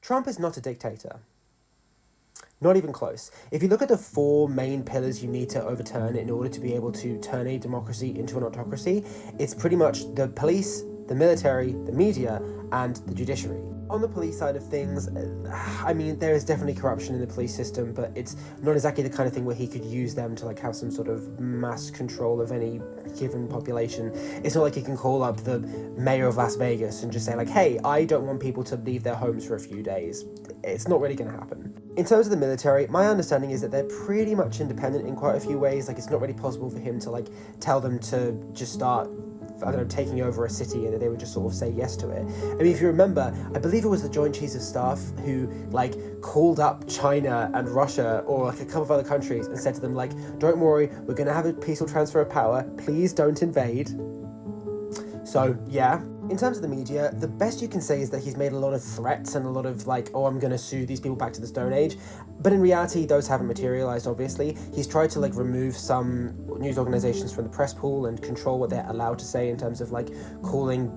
Trump is not a dictator. Not even close. If you look at the four main pillars you need to overturn in order to be able to turn a democracy into an autocracy, it's pretty much the police, the military, the media, and the judiciary. On the police side of things, I mean, there is definitely corruption in the police system, but it's not exactly the kind of thing where he could use them to have some sort of mass control of any given population. It's not like he can call up the mayor of Las Vegas and just say hey, I don't want people to leave their homes for a few days. It's not really going to happen. In terms of the military, my understanding is that they're pretty much independent in quite a few ways. It's not really possible for him to tell them to just start taking over a city and that they would just sort of say yes to it. I mean, if you remember, I believe it was the Joint Chiefs of Staff who called up China and Russia or a couple of other countries and said to them don't worry, we're going to have a peaceful transfer of power, please don't invade. So yeah. In terms of the media, the best you can say is that he's made a lot of threats and a lot of oh, I'm going to sue these people back to the Stone Age. But in reality, those haven't materialized, obviously. He's tried to remove some news organizations from the press pool and control what they're allowed to say in terms of calling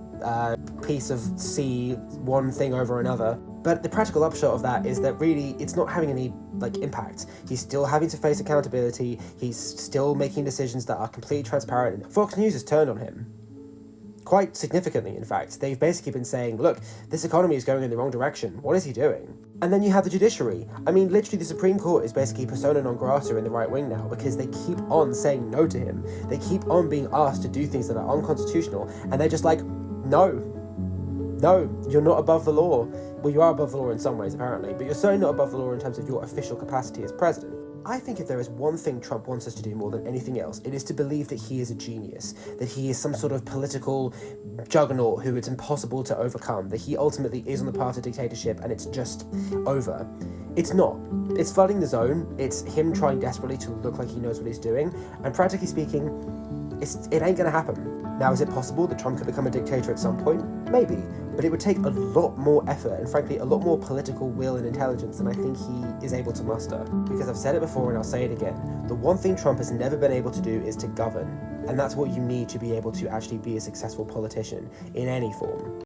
piece of sea one thing over another. But the practical upshot of that is that really it's not having any impact. He's still having to face accountability. He's still making decisions that are completely transparent. Fox News has turned on him. Quite significantly, in fact. They've basically been saying, look, this economy is going in the wrong direction. What is he doing? And then you have the judiciary. I mean, literally the Supreme Court is basically persona non grata in the right wing now because they keep on saying no to him. They keep on being asked to do things that are unconstitutional, and they're just no, you're not above the law. Well, you are above the law in some ways, apparently, but you're certainly not above the law in terms of your official capacity as president. I think if there is one thing Trump wants us to do more than anything else, it is to believe that he is a genius, that he is some sort of political juggernaut who it's impossible to overcome, that he ultimately is on the path to dictatorship and it's just over. It's not. It's flooding the zone, it's him trying desperately to look like he knows what he's doing, and practically speaking, it ain't gonna happen. Now, is it possible that Trump could become a dictator at some point? Maybe, but it would take a lot more effort and frankly a lot more political will and intelligence than I think he is able to muster. Because I've said it before and I'll say it again, the one thing Trump has never been able to do is to govern, and that's what you need to be able to actually be a successful politician in any form.